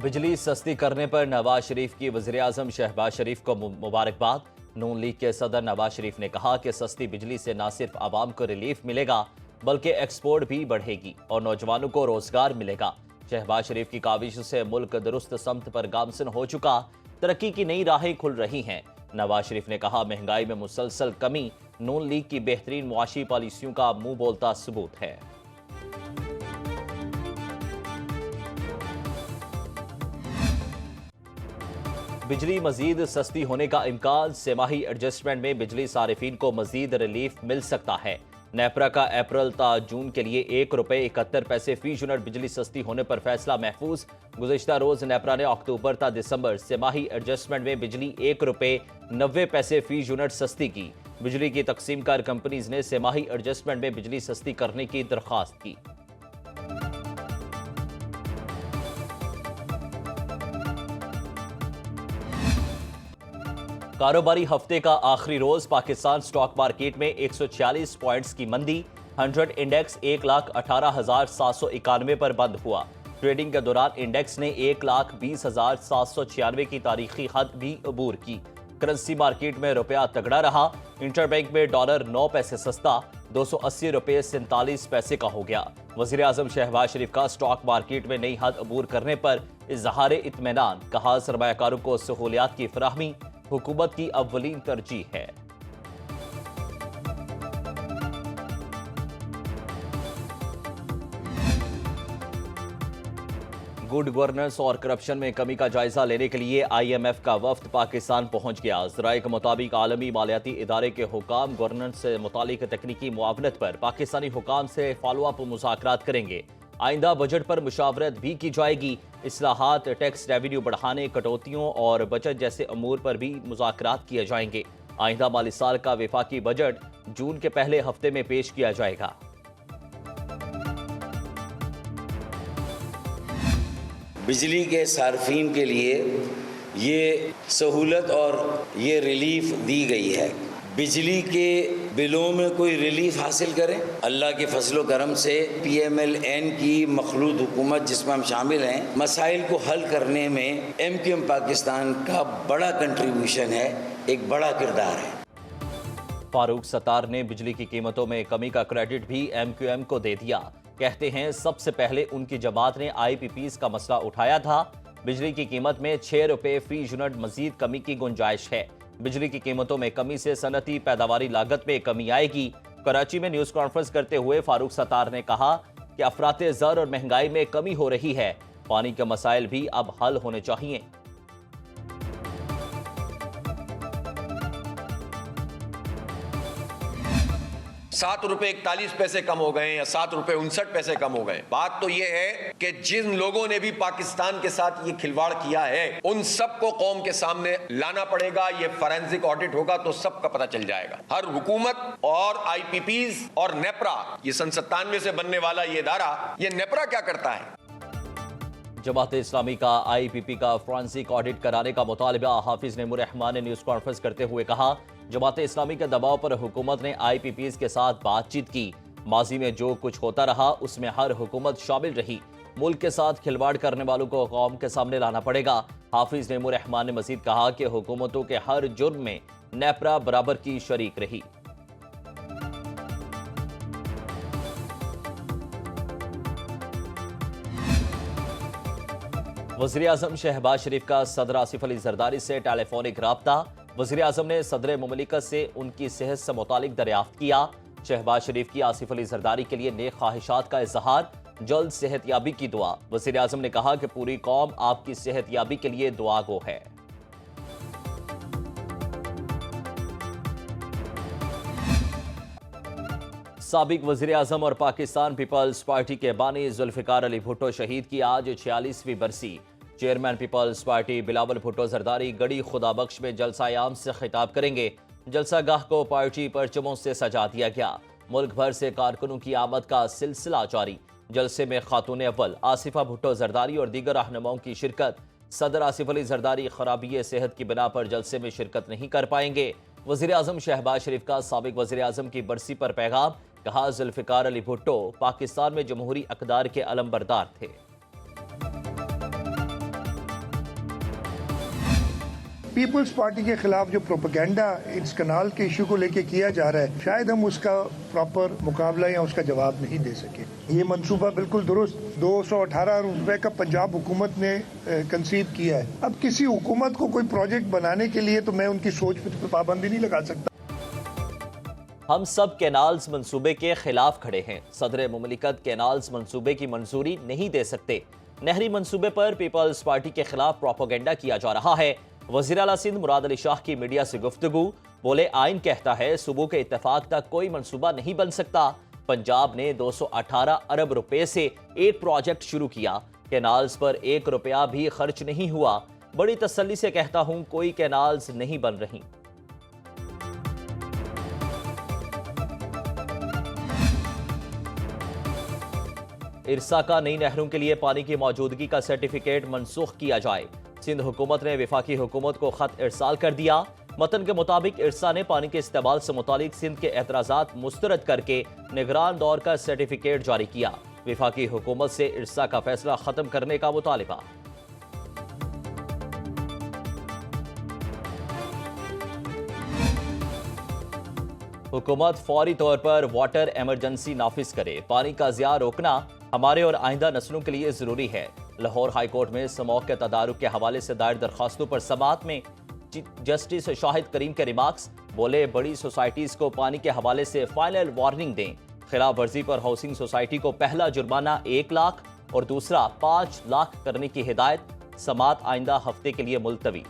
बिजली सस्ती करने पर नवाज शरीफ की वज़ीर-ए-आज़म शहबाज शरीफ को मुबारकबाद। नून लीग के सदर नवाज शरीफ ने कहा कि सस्ती बिजली से न सिर्फ आवाम को रिलीफ मिलेगा बल्कि एक्सपोर्ट भी बढ़ेगी और नौजवानों को रोजगार मिलेगा। शहबाज शरीफ की काविश से मुल्क दुरुस्त समत पर गामसन हो चुका, तरक्की की नई राहें खुल रही हैं। नवाज शरीफ ने कहा, महंगाई में मुसलसल कमी नून लीग की बेहतरीन मुआशी पॉलिसियों का मुंह बोलता सबूत है। बिजली मजीद सस्ती होने का इम्कान, सेमाही एडजस्टमेंट में बिजली सारिफीन को मजीद रिलीफ मिल सकता है। नेपरा का अप्रैल ता जून के लिए ₹1.71 फी यूनिट बिजली सस्ती होने पर फैसला महफूज। गुज़िश्ता रोज नेपरा ने अक्टूबर ता दिसंबर सेमाही एडजस्टमेंट में बिजली ₹1.90 फी यूनिट सस्ती की। बिजली की तकसीम कार कंपनीज ने सेमाही एडजस्टमेंट में बिजली सस्ती करने की दरख्वास्त की। कारोबारी हफ्ते का आखिरी रोज पाकिस्तान स्टॉक मार्केट में 140 पॉइंट्स की मंदी। 100 इंडेक्स 1,18,791 पर बंद हुआ। ट्रेडिंग के दौरान इंडेक्स ने 1,20,796 की तारीखी हद भी अबूर की। करेंसी मार्केट में रुपया तगड़ा रहा। इंटरबैंक में डॉलर 9 पैसे सस्ता ₹280.47 का हो गया। वज़ीर-ए-आज़म शहबाज शरीफ का स्टॉक मार्केट में नई हद अबूर करने पर इज़हार इत्मीनान। कहा, सरमायाकारों को सहूलियात की फराहमी हुकूमत की अव्वलीन तरजीह है। गुड गवर्नेंस और करप्शन में कमी का जायजा लेने के लिए IMF का वफ्द पाकिस्तान पहुंच गया। ज़राए के मुताबिक आलमी मालियाती इदारे के हुकाम गवर्नेंस से मुतालिक तकनीकी मुआवनत पर पाकिस्तानी हुकाम से फॉलो अप मुज़ाकरात करेंगे। आइंदा बजट पर मुशावरत भी की जाएगी। इस्लाहात, टैक्स रेवेन्यू बढ़ाने, कटौतियों और बचत जैसे अमूर पर भी मुज़ाकरात किए जाएंगे। आइंदा माली साल का वफाकी बजट जून के पहले हफ्ते में पेश किया जाएगा। बिजली के सार्फिन के लिए ये सहूलत और ये रिलीफ दी गई है। बिजली के बिलों में कोई रिलीफ हासिल करें। अल्लाह के फजलो करम से PMLN की मखलूत हुकूमत जिसमें हम शामिल हैं, मसाइल को हल करने में MQM पाकिस्तान का बड़ा कंट्रीब्यूशन है, एक बड़ा किरदार है। फारूक सत्तार ने बिजली की कीमतों में कमी का क्रेडिट भी MQM को दे दिया। कहते हैं, सबसे पहले उनकी जमात ने IPPs का मसला उठाया था। बिजली की कीमत में ₹6 फी यूनिट मजीद कमी की गुंजाइश है। बिजली की कीमतों में कमी से सनती पैदावारी लागत में कमी आएगी। कराची में न्यूज कॉन्फ्रेंस करते हुए फारूक सत्तार ने कहा कि अफराते ज़र और महंगाई में कमी हो रही है। पानी के मसाइल भी अब हल होने चाहिए। ₹7.41 कम हो गए या ₹7.59 कम हो गए। बात तो यह है कि जिन लोगों ने भी पाकिस्तान के साथ ये खिलवाड़ किया है उन सबको कौम के सामने लाना पड़ेगा। ये फॉरेंसिक ऑडिट होगा तो सबका पता चल जाएगा। हर हुकूमत और IPPs और नेपरा, ये सन 97 से बनने वाला ये इदारा, ये नेपरा क्या करता है? जमात इस्लामी का IPP का फॉरेंसिक ऑडिट कराने का मुतालबा। हाफिज नईमुर रहमान ने न्यूज कॉन्फ्रेंस करते हुए कहा, जमात इस्लामी के दबाव पर हुकूमत ने IPPs के साथ बातचीत की। माजी में जो कुछ होता रहा उसमें हर हुकूमत शामिल रही। मुल्क के साथ खिलवाड़ करने वालों को कौम के सामने लाना पड़ेगा। हाफिज नईमुर रहमान ने मजीद कहा कि हुकूमतों के हर जुर्म में नेपरा बराबर की शरीक रही। वज़ीर-ए-आज़म शहबाज शरीफ का सदर आसिफ अली जरदारी से टेलीफोनिक राब्ता। वज़ीर-ए-आज़म ने सदर मुमलिकत से उनकी सेहत से मुतालिक दरियाफ्त किया। शहबाज शरीफ की आसिफ अली जरदारी के लिए नेक ख्वाहिशात का इजहार, जल्द सेहतयाबी की दुआ। वज़ीर-ए-आज़म ने कहा कि पूरी कौम आपकी सेहतयाबी के लिए दुआ गो है। साबिक वज़ीर-ए-आज़म और पाकिस्तान पीपल्स पार्टी के बानी जुल्फ़िकार अली भुट्टो शहीद की आज 46वीं बरसी। चेयरमैन पीपल्स पार्टी बिलावल भुट्टो जरदारी गड़ी खुदाबख्श में जलसा-ए-आम से खिताब करेंगे। जलसा गाह को पार्टी परचमों से सजा दिया गया। मुल्क भर से कारकुनों की आमद का सिलसिला जारी। जलसे में खातून अव्वल आसिफा भुट्टो जरदारी और दीगर रहनुमाओं की शिरकत। सदर आसिफ अली जरदारी खराबी सेहत की बिना पर जलसे में शिरकत नहीं कर पाएंगे। वज़ीर-ए-आज़म शहबाज शरीफ का साबिक वज़ीर-ए-आज़म की बरसी पर पैगाम। कहा, जुल्फ़िकार अली भुट्टो पाकिस्तान में जमहूरी अक़दार के अलमबरदार थे। पीपल्स पार्टी के खिलाफ जो प्रोपेगेंडा इस कनाल के इशू को लेके किया जा रहा है, शायद हम उसका प्रॉपर मुकाबला या उसका जवाब नहीं दे सके। ये मंसूबा बिल्कुल दुरुस्त 218 अरब रुपए का पंजाब हुकूमत ने कंसीव किया है। अब किसी हुकूमत को कोई प्रोजेक्ट बनाने के लिए तो मैं उनकी सोच पर पाबंदी नहीं लगा सकता। हम सब कैनाल्स मंसूबे के खिलाफ खड़े हैं। सदर मुमलिकत कैनाल्स मंसूबे की मंजूरी नहीं दे सकते। नहरी मंसूबे पर पीपल्स पार्टी के खिलाफ प्रोपेगेंडा किया जा रहा है। वज़ीर आला सिंध मुराद अली शाह की मीडिया से गुफ्तगू, बोले आइन कहता है सुबह के इत्तेफाक तक कोई मंसूबा नहीं बन सकता। पंजाब ने 218 अरब रुपए से एक प्रोजेक्ट शुरू किया, कैनाल्स पर 1 रुपया भी खर्च नहीं हुआ। बड़ी तसल्ली से कहता हूं कोई कैनाल्स नहीं बन रही। इरसा का नई नहरों के लिए पानी की मौजूदगी का सर्टिफिकेट मनसूख किया जाए। सिंध हुकूमत ने वफाकी हुकूमत को खत इरसाल कर दिया। मतन के मुताबिक इरसा ने पानी के इस्तेमाल से मुतालिक सिंध के एतराज़ात मुस्तरद करके निगरान दौर का सर्टिफिकेट जारी किया। वफाकी हुकूमत से इरसा का फैसला खत्म करने का मुतालिबा। हुकूमत फौरी तौर पर वाटर एमरजेंसी नाफिज करे। पानी का ज़िया रोकना हमारे और आइंदा नस्लों के लिए जरूरी है। लाहौर हाई कोर्ट में स्मोक के तदारुक के हवाले से दायर दरखास्तों पर समाअत में जस्टिस शाहिद करीम के रिमार्क्स, बोले बड़ी सोसाइटीज को पानी के हवाले से फाइनल वार्निंग दें। खिलाफ वर्जी पर हाउसिंग सोसाइटी को पहला जुर्माना 1 लाख और दूसरा 5 लाख करने की हिदायत। समाअत आइंदा हफ्ते के लिए मुलतवी।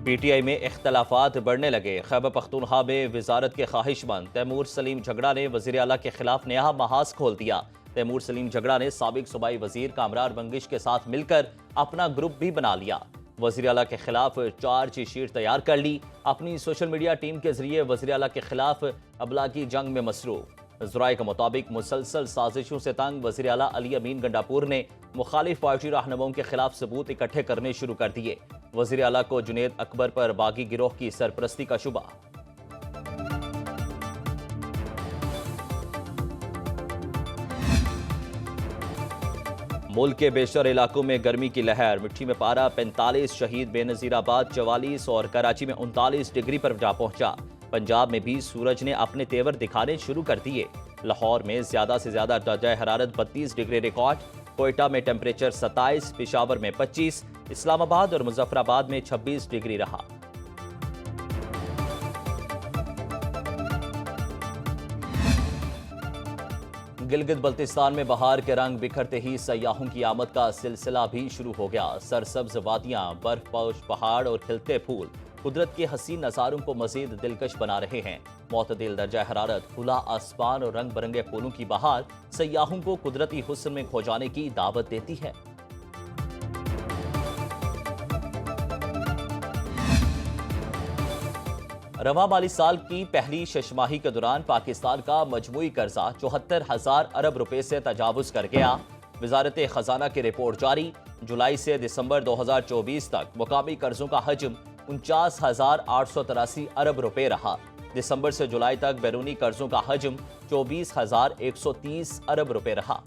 पीटीआई में इख्तलाफात बढ़ने लगे। खैबर पख्तूनख्वा में वजारत के ख्वाहिशमंद तैमूर सलीम झगड़ा ने वज़ीर आला के खिलाफ नया महाज खोल दिया। तैमूर सलीम झगड़ा ने साबिक सूबाई वजीर कामरान बंगिश के साथ मिलकर अपना ग्रुप भी बना लिया। वज़ीर आला के खिलाफ चार्जशीट तैयार कर ली। अपनी सोशल मीडिया टीम के जरिए वज़ीर आला के खिलाफ अबलागी जंग में मसरूफ। ज़राए के मुताबिक मुसलसल साजिशों से तंग वज़ीर आला अली अमीन गंडापुर ने मुखालिफ पार्टी रहनुमाओं के खिलाफ सबूत इकट्ठे करने शुरू कर दिए। वज़ीर आला को जुनेद अकबर पर बागी गिरोह की सरपरस्ती का शुबा। मुल्क के बेशतर इलाकों में गर्मी की लहर। मिट्टी में पारा 45, शहीद बेनजीराबाद 44 और कराची में 39 डिग्री पर जा पहुंचा। पंजाब में भी सूरज ने अपने तेवर दिखाने शुरू कर दिए। लाहौर में ज्यादा से ज्यादा दर्जा हरारत 32 डिग्री रिकॉर्ड। कोयटा में टेम्परेचर 27, पेशावर में 25, इस्लामाबाद और मुजफ्फराबाद में 26 डिग्री रहा। गिलगित बल्तिस्तान में बहार के रंग बिखरते ही सयाहों की आमद का सिलसिला भी शुरू हो गया। सरसब्ज वादियां, बर्फपोश पहाड़ और खिलते फूल कुदरत के हसीन नज़ारों को मजीद दिलकश बना रहे हैं। मुतदिल दर्जा हरारत, खुला आसमान और रंग बिरंगे फूलों की बहार सयाहों को कुदरती हुस्न में खो जाने की दावत देती है। रवा माली साल की पहली शशमाही के दौरान पाकिस्तान का मजमूई कर्जा 74,000 अरब रुपए से तजावुज कर गया। वजारत खजाना की रिपोर्ट जारी। जुलाई से दिसंबर 2024 तक मुकामी कर्जों का हजम 49,883 अरब रुपए रहा। दिसंबर से जुलाई तक बैरूनी कर्जों का हजम 24,130 अरब रुपए रहा।